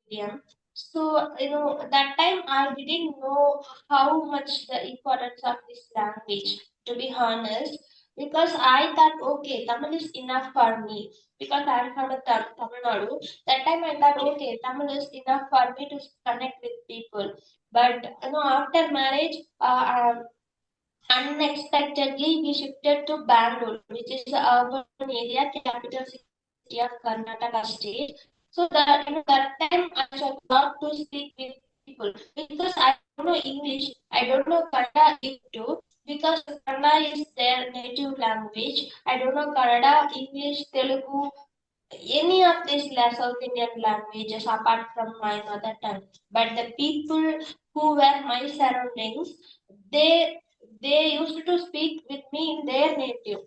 medium. So, that time I didn't know how much the importance of this language, to be honest, because I thought, okay, Tamil is enough for me because I'm from a Tamil Nadu. That time I thought, okay, Tamil is enough for me to connect with people. But, after marriage, unexpectedly, we shifted to Bangalore, which is the urban area, capital city of Karnataka state. So that time I struggled a lot to speak with people because I don't know English, I don't know Kannada too, because Kannada is their native language. I don't know Kannada, English, Telugu, any of these South Indian languages apart from my mother tongue. But the people who were my surroundings, they they used to speak with me in their native.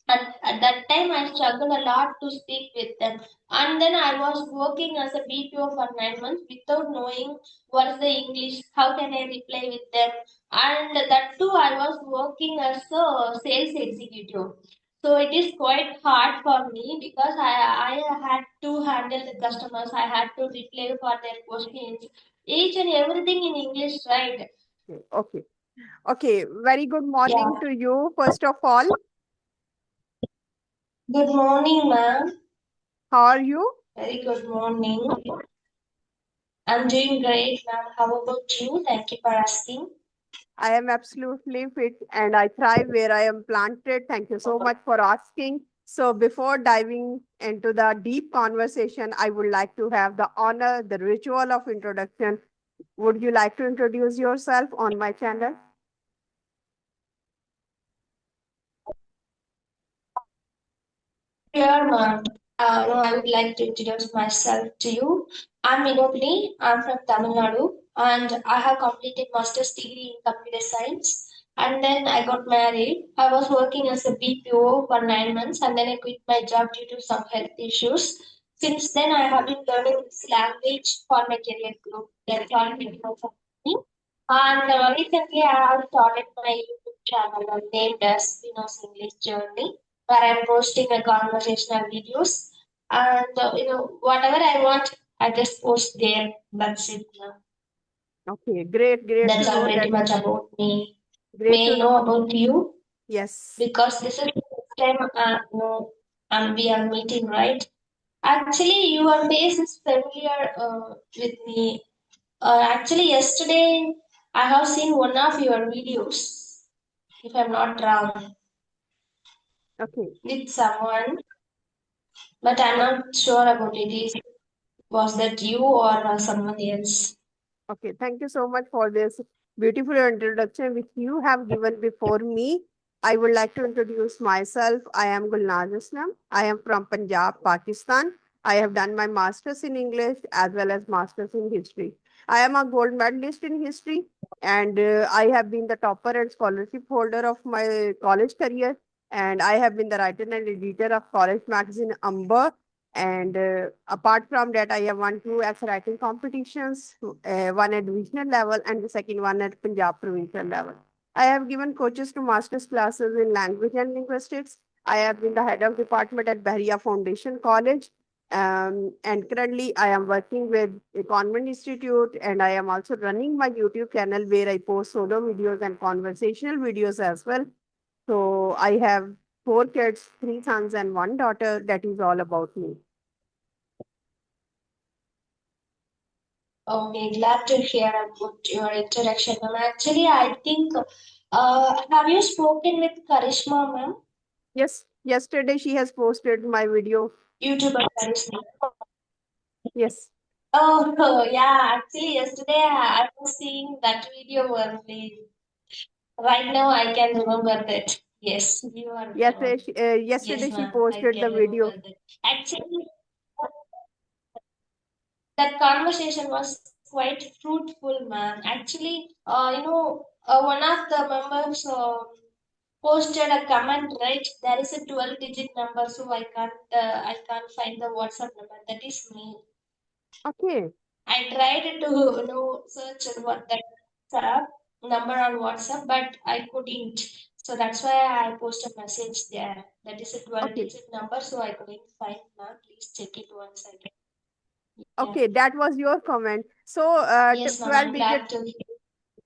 At that time, I struggled a lot to speak with them. And then I was working as a BPO for 9 months without knowing what's the English, how can I reply with them. And that too, I was working as a sales executive. So it is quite hard for me because I had to handle the customers, I had to reply for their questions, each and everything in English, right? Okay. Okay. Very good Yeah. morning to you, first of all. Good morning, ma'am. How are you? Very good morning. I'm doing great, ma'am. How about you? Thank you for asking. I am absolutely fit and I thrive where I am planted. Thank you so much for asking. So, before diving into the deep conversation, I would like to have the honor, the ritual of introduction. Would you like to introduce yourself on my channel? Sure, ma'am. No, I would like to introduce myself to you. I'm Inopini. I'm from Tamil Nadu, and I have completed master's degree in computer science. And then I got married. I was working as a BPO for 9 months, and then I quit my job due to some health issues. Since then, I have been learning this language for my career growth. That's all I can for me. And recently, I have started my YouTube channel named as Spino's English Journey, where I'm posting a conversational videos. And whatever I want, I just post there. That's it. Now. Okay, great, great That's to all know pretty that. much about me. Great May to I know know. about you? Yes. Because this is the first time we are meeting, right? Actually, your face is familiar with me. Actually, yesterday I have seen one of your videos, if I'm not wrong, Okay. with someone, but I'm Okay. not sure about it. Was that you or someone else? Okay, thank you so much for this beautiful introduction which you have given before me. I would like to introduce myself. I am Gulnaz Islam. I am from Punjab, Pakistan. I have done my master's in English as well as master's in history. I am a gold medalist in history and I have been the topper and scholarship holder of my college career. And I have been the writer and editor of college magazine Amber, and apart from that, I have won two essay writing competitions, one at divisional level and the second one at Punjab provincial level. I have given coaches to master's classes in language and linguistics. I have been the head of department at Bahria Foundation College. And currently, I am working with a convent institute, and I am also running my YouTube channel where I post solo videos and conversational videos as well. So I have four kids, three sons and one daughter. That is all about me. Okay, glad to hear about your introduction, ma'am. Actually, I think, have you spoken with Karishma, ma'am? Yes, yesterday she has posted my video. YouTuber Karishma. Yes. Oh, yeah. Actually, yesterday I was seeing that video only. Right now, I can remember that. Yes, you are. Yes, Yes, yesterday she ma'am. I posted can the remember video. that. Actually, that conversation was quite fruitful, ma'am. Actually, one of the members posted a comment, right? There is a 12-digit number, so I can't find the WhatsApp number. That is me. Okay. I tried to search what that number on WhatsApp, but I couldn't. So that's why I posted a message there. That is a 12 Okay. digit number, so I couldn't find now. Please check it once again. Okay, that was your comment. So, Yes, ma'am. 12 I'm digit. glad to.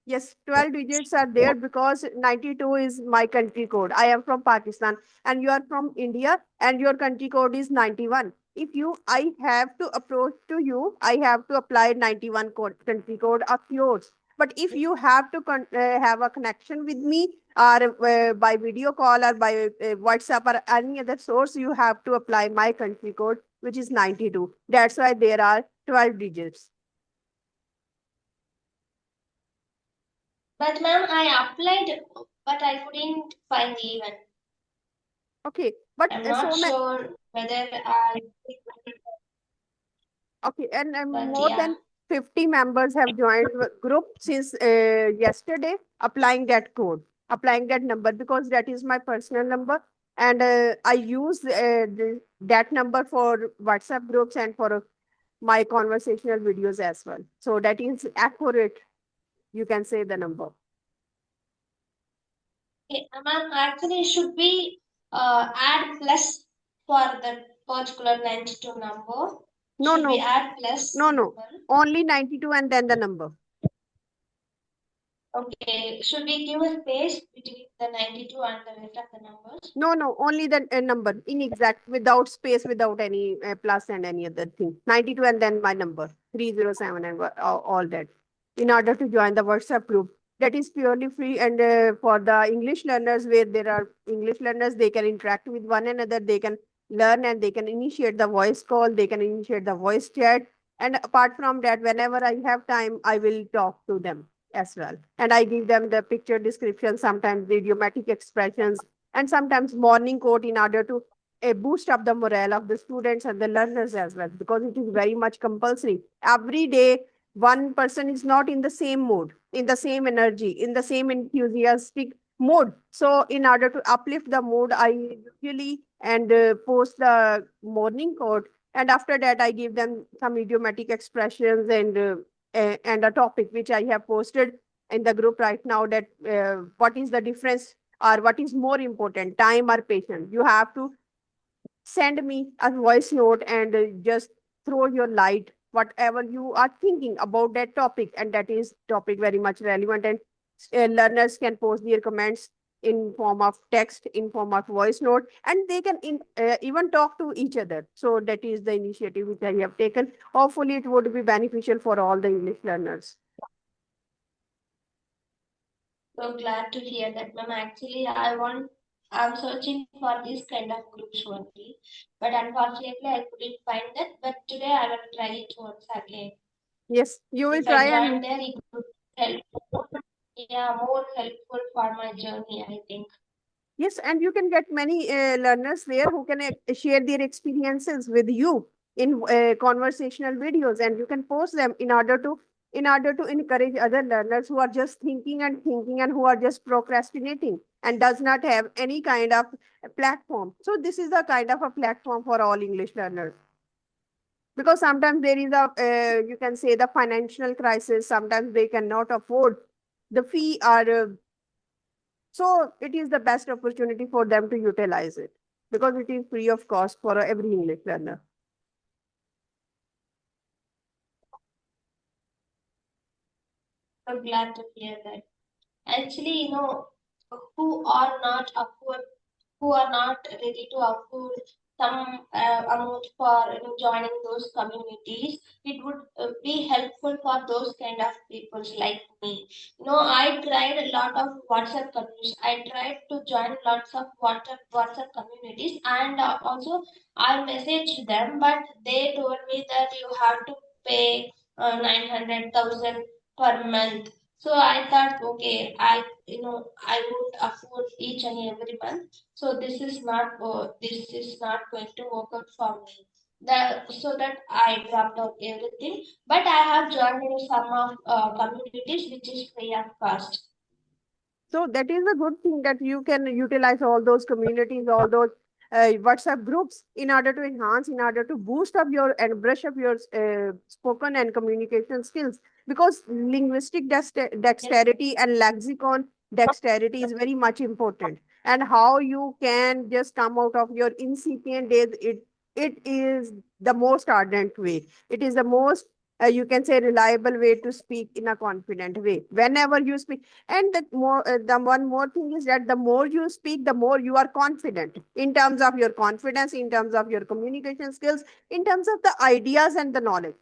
Yes, 12 digits are there because 92 is my country code. I am from Pakistan and you are from India and your country code is 91. If you, I have to approach to you, I have to apply 91 country code of yours. But if you have to have a connection with me or by video call or by WhatsApp or any other source, you have to apply my country code, which is 92. That's why there are 12 digits. But ma'am, I applied, but I couldn't find even. Okay, but I'm not so many. sure whether I. Okay, and But more yeah. than 50 members have joined the group since yesterday, applying that code, applying that number because that is my personal number. And I use that number for WhatsApp groups and for my conversational videos as well. So that is accurate. You can say the number. Okay, ma'am, actually, should we add plus for the particular 92 number? No, Should we no, add plus no, no. symbol? Only 92 and then the number. Okay, should we give a space between the 92 and the rest of the numbers? No, no, only the number in exact without space, without any plus and any other thing. 92 and then my number 307 and all that. In order to join the WhatsApp group, that is purely free and for the English learners, where there are English learners, they can interact with one another, they can learn and they can initiate the voice call, they can initiate the voice chat. And apart from that, whenever I have time, I will talk to them as well. And I give them the picture description, sometimes idiomatic expressions, and sometimes morning quote in order to boost up the morale of the students and the learners as well, because it is very much compulsory. Every day, one person is not in the same mood, in the same energy, in the same enthusiastic mood. So, in order to uplift the mood, I usually and post the morning quote, and after that, I give them some idiomatic expressions and a topic which I have posted in the group right now, that what is the difference or what is more important, time or patience. You have to send me a voice note and just throw your light whatever you are thinking about that topic, and that is topic very much relevant, and learners can post their comments in form of text, in form of voice note, and they can even talk to each other. So that is the initiative which I have taken. Hopefully it would be beneficial for all the English learners. So glad to hear that, ma'am. Actually, I'm searching for this kind of groups only, but unfortunately, I couldn't find that. But today, I will try it once again. Yes, you will If I try join and there, it would help. Yeah, more helpful for my journey, I think. yes, and you can get many learners there who can share their experiences with you in conversational videos, and you can post them in order to encourage other learners who are just thinking and thinking and who are just procrastinating and does not have any kind of platform. So this is a kind of a platform for all English learners, because sometimes there is a you can say the financial crisis. Sometimes they cannot afford the fee, or so it is the best opportunity for them to utilize it because it is free of cost for every English learner. So glad to hear that. Actually, who are not afford, who are not ready to afford some amount for joining those communities, it would be helpful for those kind of people like me. I tried a lot of WhatsApp communities. I tried to join lots of WhatsApp communities, and also I messaged them, but they told me that you have to pay 900,000 per month. So I thought, okay, I won't afford each and every month. So this is not going to work out for me. So that I dropped out everything. But I have joined in some of communities which is free of cost. So that is a good thing that you can utilize all those communities, all those WhatsApp groups in order to enhance, in order to boost up your and brush up your spoken and communication skills. Because linguistic Yes, dexterity and lexicon dexterity is very much important. And how you can just come out of your incipient days, it is the most ardent way. It is the most, you can say, reliable way to speak in a confident way. Whenever you speak, and the one more thing is that the more you speak, the more you are confident in terms of your confidence, in terms of your communication skills, in terms of the ideas and the knowledge.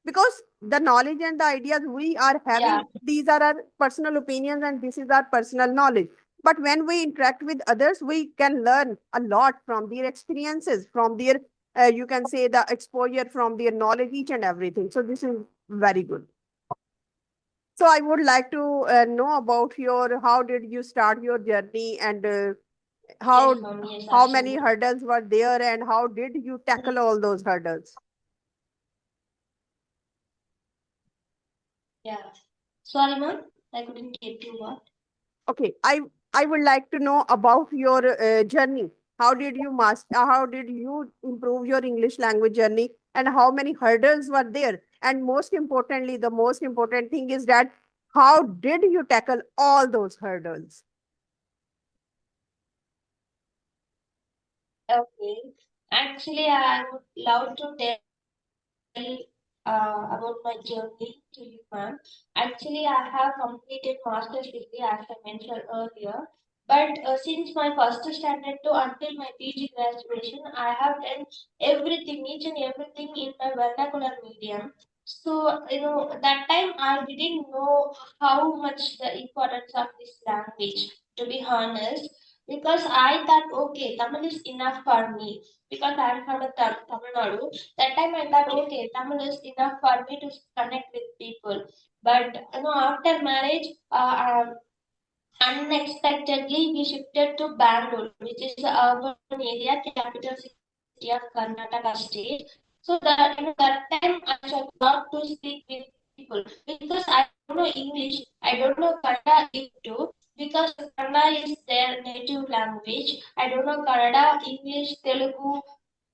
Because the knowledge and the ideas we are Yeah. having, these are our personal opinions and this is our personal knowledge. But when we interact with others, we can learn a lot from their experiences, from their, you can say, the exposure, from their knowledge, each and everything. So this is very good. So I would like to know about your, how did you start your journey, and Yes, how ma'am. Yes, how many absolutely. hurdles were there, and how did you tackle all those hurdles? Yeah. Sorry, ma'am. I couldn't get you what. Okay, I would like to know about your journey. How did you master? How did you improve your English language journey, and how many hurdles were there? And most importantly, the most important thing is that how did you tackle all those hurdles? Okay. Actually, I would love to tell about my journey to you, ma'am. Actually, I have completed master's degree as I mentioned earlier. But since my first standard to until my PG graduation, I have done everything, each and everything in my vernacular medium. So, that time I didn't know how much the importance of this language, to be honest, because I thought, okay, Tamil is enough for me because I am from a Tamil Nadu. That time I thought, okay, Tamil is enough for me to connect with people. But after marriage, unexpectedly we shifted to Bangalore, which is the urban area, capital city of Karnataka state. So that time I struggled a lot to speak with people because I don't know English, I don't know Kannada too, because Kannada is their native language. I don't know Kannada, English, Telugu,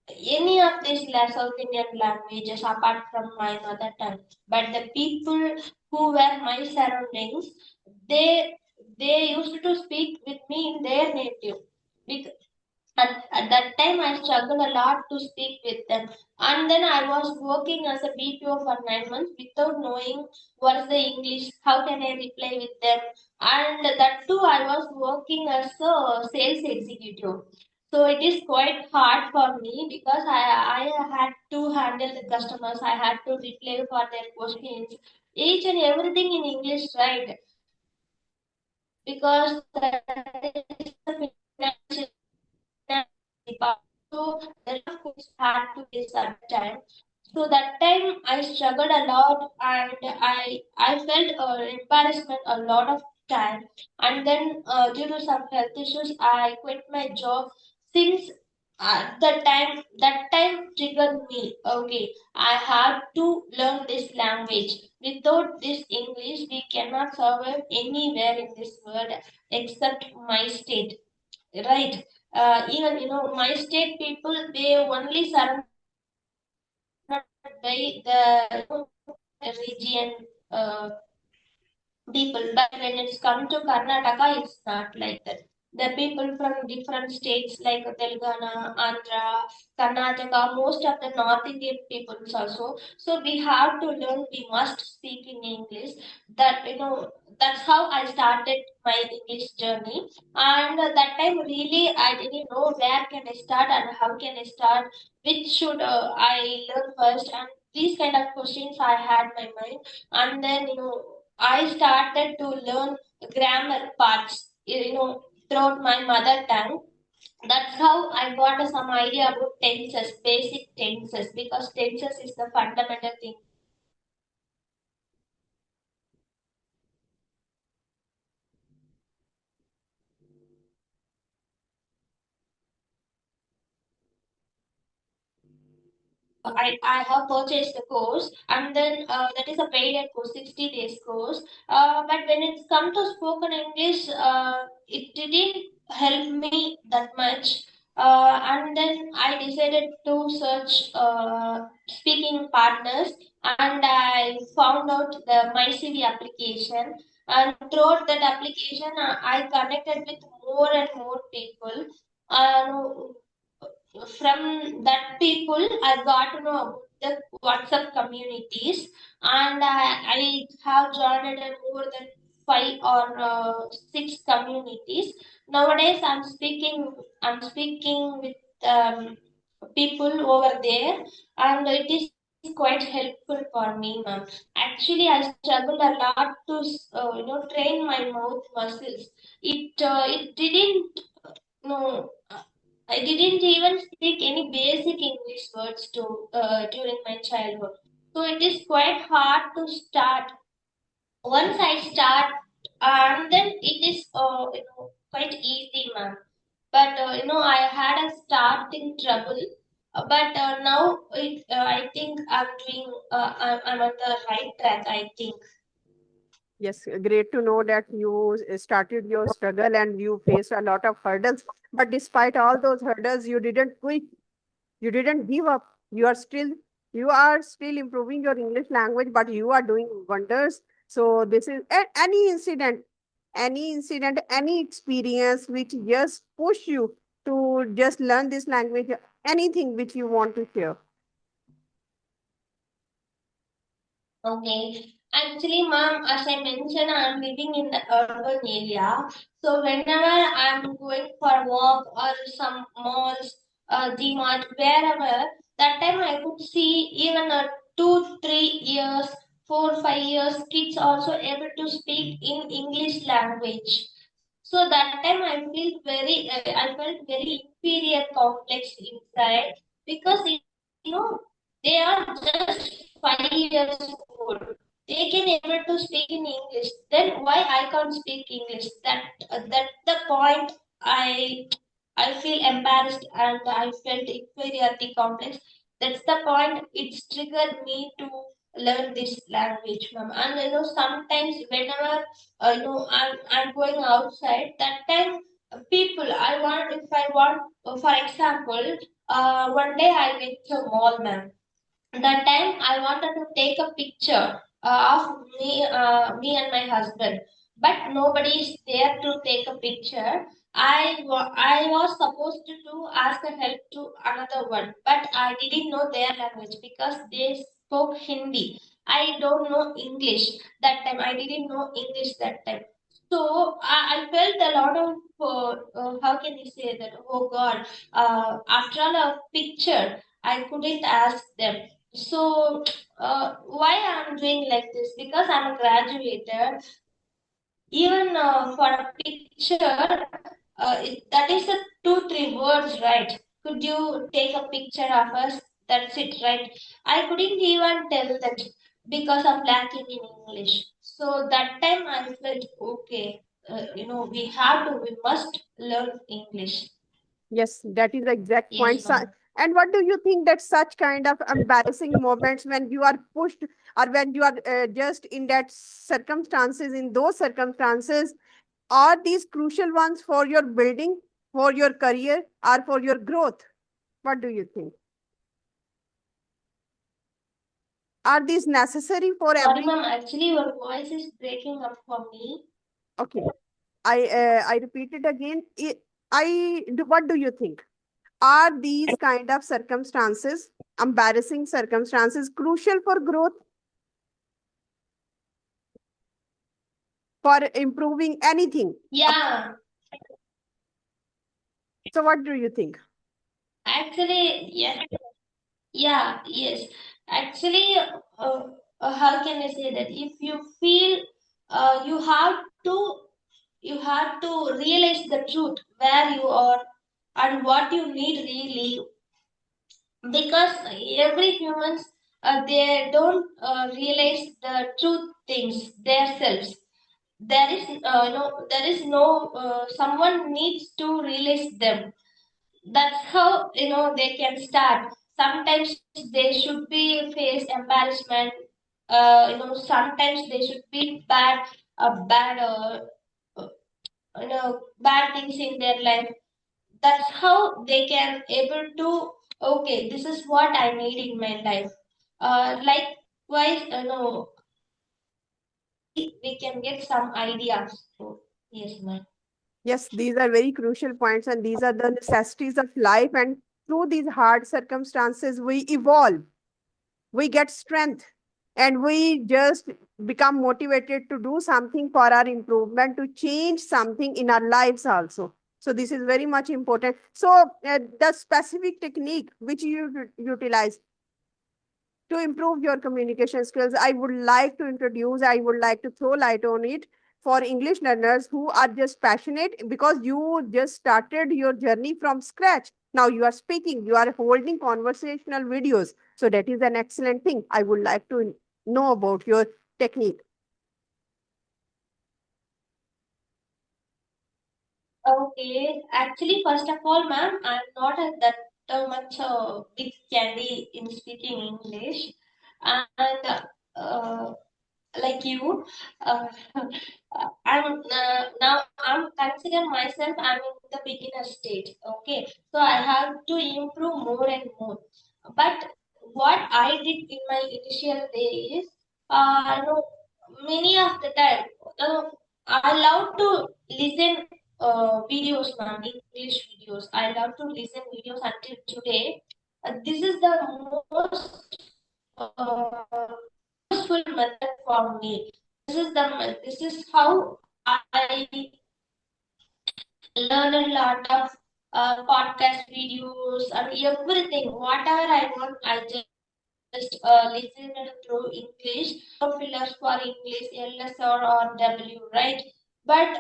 any of these South Indian languages apart from my mother tongue. But the people who were my surroundings, they they used to speak with me in their native. At that time, I struggled a lot to speak with them. And then I was working as a BPO for 9 months without knowing what's the English, how can I reply with them. And that too, I was working as a sales executive. So it is quite hard for me because I had to handle the customers, I had to reply for their questions, each and everything in English, right? Because that is the financial department. So there are questions I had to face at the time. So that time I struggled a lot and I felt embarrassment a lot of time. And then due to some health issues, I quit my job. Since that time triggered me. Okay, I have to learn this language. Without this English, we cannot survive anywhere in this world except my state, right? Even my state people, they only surrounded by the region people. But when it's come to Karnataka, it's not like that. The people from different states like Telangana, Andhra, Karnataka, most of the North Indian peoples also. So we have to learn. We must speak in English. That that's how I started my English journey. And that time really I didn't know where can I start and how can I start. Which should I learn first? And these kind of questions I had my mind. And then I started to learn grammar parts, throughout my mother tongue. That's how I got some idea about tenses, basic tenses, because tenses is the fundamental thing. I have purchased the course, and then that is a paid course, 60 days course. But when it's come to spoken English, it didn't help me that much. And then I decided to search speaking partners, and I found out the MyCV application. And throughout that application, I connected with more and more people. Uh, from that people I got to know about the WhatsApp communities, and I have joined more than 5 or 6 communities. Nowadays, I'm speaking with people over there, and it is quite helpful for me, ma'am. Actually, I struggled a lot to train my mouth muscles. It didn't no. I didn't even speak any basic English words during my childhood. So it is quite hard to start. Once I start, and then it is quite easy, ma'am. But I had a starting trouble. But now I think I'm doing. I'm on the right track, I think. Yes, great to know that you started your struggle and you faced a lot of hurdles. But despite all those hurdles, you didn't quit. You didn't give up. You are still improving your English language, but you are doing wonders. So this is any incident, any experience which just push you to just learn this language, anything which you want to share. Okay. Actually, ma'am, as I mentioned, I'm living in the urban area. So whenever I'm going for a walk or some malls, DMart, wherever, that time I could see even a 2, 3 years, 4, 5 years kids also able to speak in English language. So that time I felt very inferior complex inside, because they are just 5 years old. They can able to speak in English. Then why I can't speak English? That the point I I feel embarrassed and I felt inferiority complex. That's the point. It's triggered me to learn this language, ma'am. And sometimes whenever I'm going outside, that time people if I want, for example, one day I went to a mall, ma'am. That time I wanted to take a picture of me and my husband, but nobody is there to take a picture. I was supposed to ask a help to another one, but I didn't know their language because they spoke Hindi. I don't know English that time. I didn't know English that time. So I felt a lot of how can you say that? Oh God! After all a picture, I couldn't ask them. So, why I'm doing like this? Because I'm a graduated. Even for a picture, that is a 2, 3 words, right? Could you take a picture of us? That's it, right? I couldn't even tell that because of lacking in English. So that time I felt okay. We must learn English. Yes, that is the exact point. Yes, ma'am. And what do you think that such kind of embarrassing moments when you are pushed or when you are just in that circumstances, in those circumstances, are these crucial ones for your building, for your career, or for your growth? What do you think? Are these necessary for Sorry, every? ma'am. Actually, your voice is breaking up for me. Okay, I repeat it again. What do you think? Are these kind of circumstances, embarrassing circumstances, crucial for growth, for improving anything? Yeah, So, what do you think? actually, yeah, yeah, yes. Actually, how can I say that? If you feel you have to realize the truth where you are and what you need really, because every humans they don't realize the truth things themselves. There is no someone needs to realize them. That's how they can start. Sometimes they should be face embarrassment. Sometimes they should be uh, bad things in their life. That's how they can able to, okay, this is what I need in my life. Likewise, we can get some ideas. So, yes, ma'am. Yes, these are very crucial points, and these are the necessities of life. And through these hard circumstances, we evolve, we get strength, and we just become motivated to do something for our improvement, to change something in our lives also. So this is very much important. So the specific technique which you utilize to improve your communication skills, I would like to introduce, I would like to throw light on it for English learners who are just passionate, because you just started your journey from scratch. Now you are speaking, you are holding conversational videos. So that is an excellent thing. I would like to know about your technique. Okay, actually, first of all, ma'am, I'm not that much big candy in speaking English, and like you, uh, now I'm consider myself I'm in the beginner stage. Okay, so I have to improve more and more. But what I did in my initial days, I know many of the time, uh, I love to listen videos, ma'am, English videos. I love to listen videos until today. This is the most useful method for me. This is how I learn a lot of podcast videos and everything. Whatever I want, I just listen through English. Fillers for English, LS or W, right? But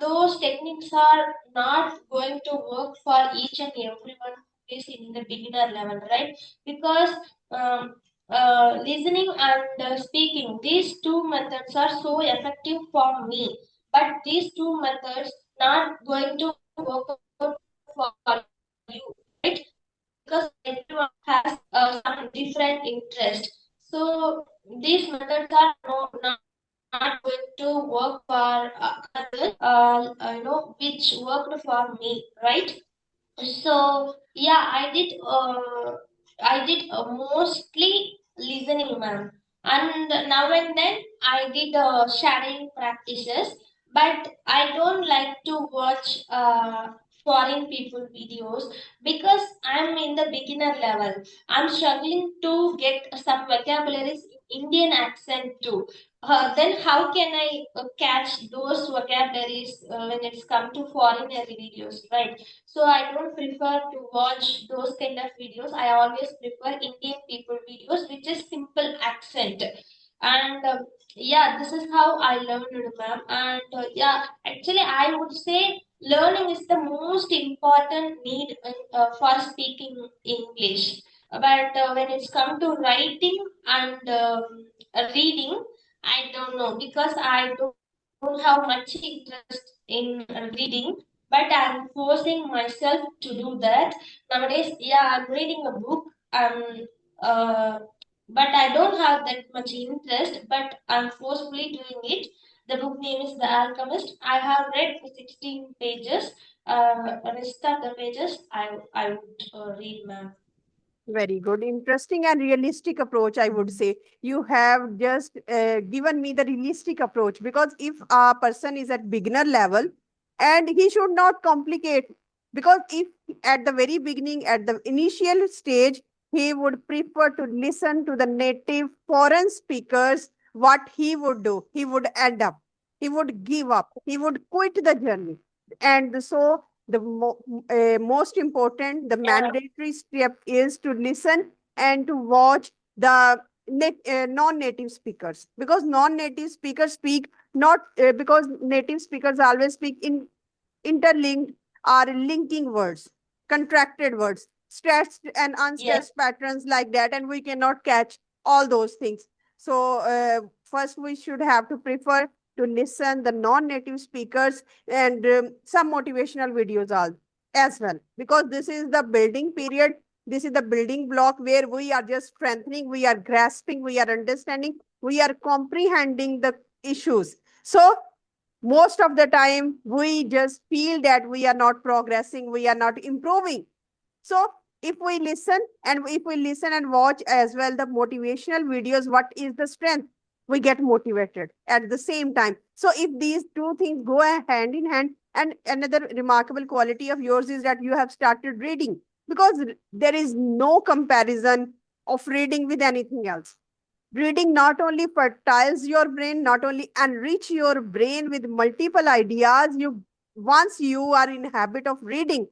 those techniques are not going to work for each and everyone who is in the beginner level, right? Because um, listening and speaking, these two methods are so effective for me. But these two methods not going to work out for you, right? Because everyone has some different interest. So these methods are not going to work for others, which worked for me, right? So yeah, I did mostly listening, ma'am, and now and then I did shadowing practices. But I don't like to watch foreign people videos because I'm in the beginner level. I'm struggling to get some vocabularies in Indian accent too. Then how can I catch those vocabularies when it's come to foreigner videos, right? So I don't prefer to watch those kind of videos. I always prefer Indian people videos, which is simple accent. And yeah, this is how I learned, ma'am. And yeah, actually, I would say learning is the most important need for speaking English. But when it's come to writing and reading, I don't know because I don't have much interest in reading, but I'm forcing myself to do that nowadays. Yeah, I'm reading a book, uh, but I don't have that much interest, but I'm forcefully doing it. The book name is The Alchemist. I have read 16 pages. Rest of the pages I would read, ma'am. Very good. Interesting and realistic approach, I would say. You have just given me the realistic approach, because if a person is at beginner level, and he should not complicate, because if at the very beginning, at the initial stage, he would prefer to listen to the native foreign speakers, what he would do? He would end up, he would give up, he would quit the journey. And so the most important, the Yeah, mandatory step is to listen and to watch the non-native speakers, because non-native speakers speak not because native speakers always speak in interlinked or linking words, contracted words, stressed and yes, unstressed patterns like that, and we cannot catch all those things. So first we should have to prefer to listen the non-native speakers, and some motivational videos as well, because this is the building period. This is the building block where we are just strengthening, we are grasping, we are understanding, we are comprehending the issues. So most of the time we just feel that we are not progressing, we are not improving. So if we listen, and if we listen and watch as well the motivational videos, what is the strength, we get motivated at the same time. So if these two things go hand in hand, and another remarkable quality of yours is that you have started reading. because there is no comparison of reading with anything else. Reading not only fertiles your brain, not only enrich your brain with multiple ideas. Once you are in habit of reading,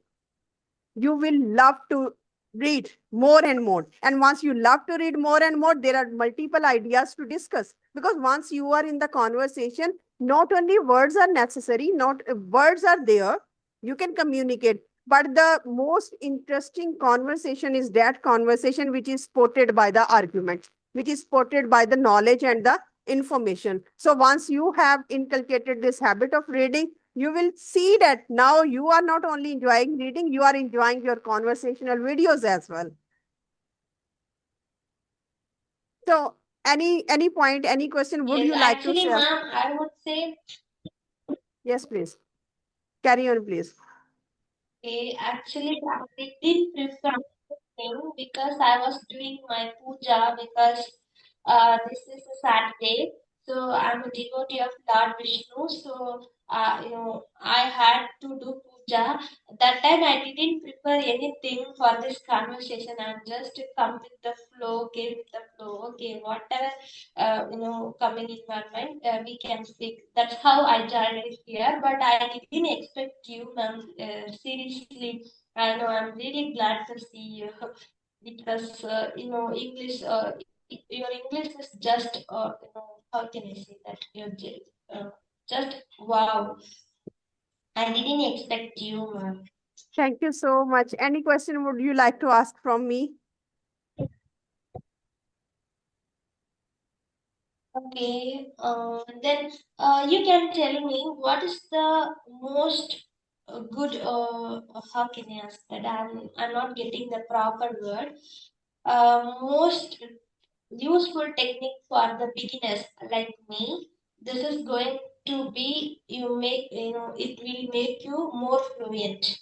you will love to read more and more. And once you love to read more and more, there are multiple ideas to discuss. Because once you are in the conversation, not only words are necessary, not words are there, you can communicate. But the most interesting conversation is that conversation which is supported by the argument, which is supported by the knowledge and the information. So once you have inculcated this habit of reading, you will see that now you are not only enjoying reading, you are enjoying your conversational videos as well. So any point, any question would Yes, you like to actually, share? ma'am, I would say, Yes, please. Carry on, please. actually, I didn't prefer thing because I was doing my puja because this is a Saturday. So I'm a devotee of Lord Vishnu. So I had to do puja. That time I didn't prepare anything for this conversation. I'm just come with the flow, came with the flow. Okay, whatever coming in my mind, we can speak. That's how I joined it here. But I didn't expect you, ma'am. Seriously, I know I'm really glad to see you because English. Your English is just how can I say that? Just wow. I didn't expect you, ma'am. Thank you so much. Any question would you like to ask from me? Okay, then you can tell me what is the most good, how can I ask that? I'm not getting the proper word. Most useful technique for the beginners like me. This is going to be it will make you more fluent.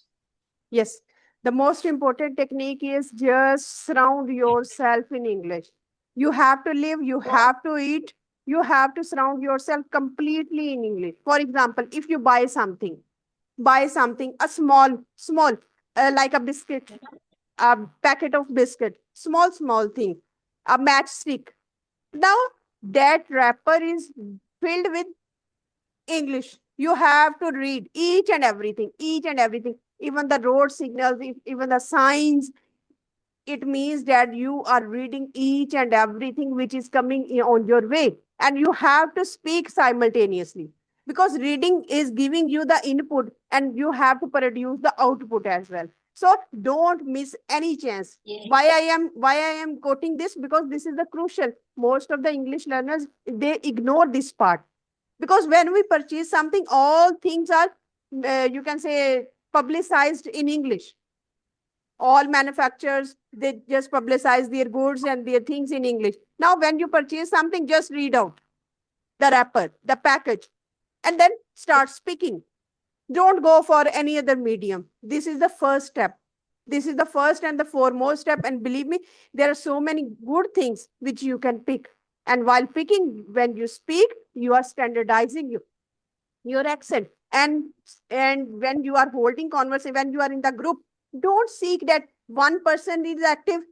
Yes. The most important technique is just surround yourself in English. You have to live, you have to eat, you have to surround yourself completely in English. For example, if you buy something, a small, like a biscuit, a packet of biscuit, small thing, a matchstick. Now that wrapper is filled with English. You have to read each and everything, even the road signals, even the signs. It means that you are reading each and everything which is coming on your way, and you have to speak simultaneously, because reading is giving you the input and you have to produce the output as well. So don't miss any chance. Yes. Why I am quoting this, because this is the crucial. Most of the English learners, they ignore this part, because when we purchase something, all things are you can say publicized in English. All manufacturers, they just publicize their goods and their things in English. Now when you purchase something, just read out the wrapper, the package, and then start speaking. Don't go for any other medium. This is the first step. This is the first and the foremost step, and believe me, there are so many good things which you can pick. And while picking, when you speak, you are standardizing your accent. And when you are holding conversation, when you are in the group, don't seek that one person is active,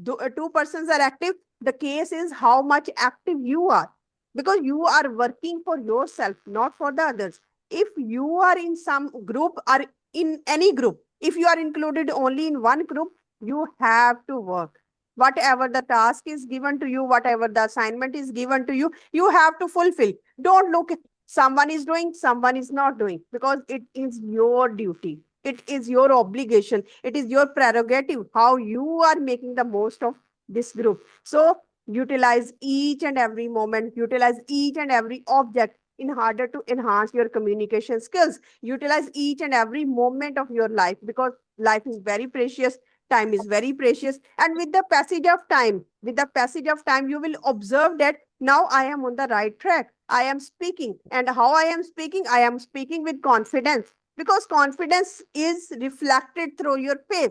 two persons are active. The case is how much active you are, because you are working for yourself, not for the others. If you are in some group or in any group, if you are included only in one group, you have to work. Whatever the task is given to you, whatever the assignment is given to you, you have to fulfill. Don't look, someone is doing, someone is not doing, because it is your duty, it is your obligation, it is your prerogative how you are making the most of this group. So utilize each and every moment, utilize each and every object in order to enhance your communication skills. Utilize each and every moment of your life, because life is very precious, time is very precious. And with the passage of time, you will observe that now I am on the right track. I am speaking. And how I am speaking? I am speaking with confidence, because confidence is reflected through your face.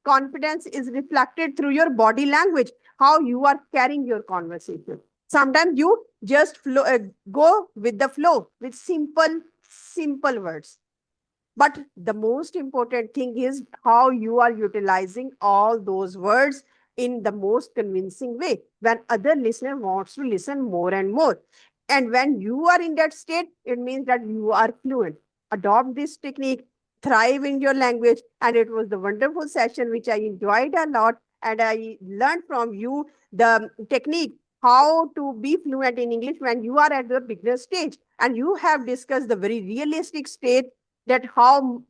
Confidence is reflected through your body language, how you are carrying your conversation. Sometimes you just go with the flow with simple words. But the most important thing is how you are utilizing all those words in the most convincing way when other listener wants to listen more and more. And when you are in that state, it means that you are fluent. Adopt this technique, thrive in your language. And it was the wonderful session which I enjoyed a lot. And I learned from you the technique how to be fluent in English when you are at the beginner stage. And you have discussed the very realistic state that how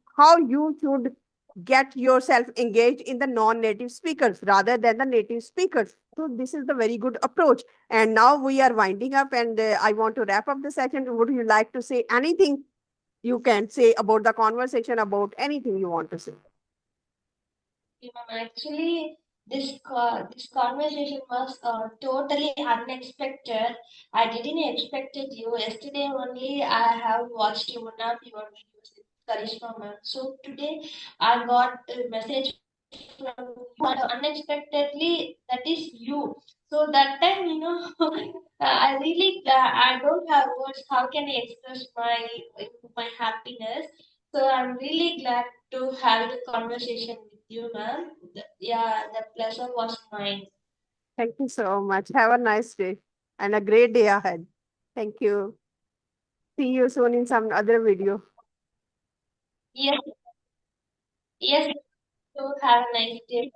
you should get yourself engaged in the non-native speakers rather than the native speakers. So this is the very good approach. And now we are winding up, and I want to wrap up the session. Would you like to say anything? You can say about the conversation, about anything you want to say. Actually, this conversation was totally unexpected. I didn't expected you. Yesterday only I have watched one of your videos with Karishma ma'am. So today I got a message from you unexpectedly. That is you. So that time, I really I don't have words. How can I express my happiness? So I'm really glad to have a conversation with you, ma'am. Yeah, the pleasure was mine. Thank you so much. Have a nice day and a great day ahead. Thank you. See you soon in some other video. Yes, yes. So have a nice day.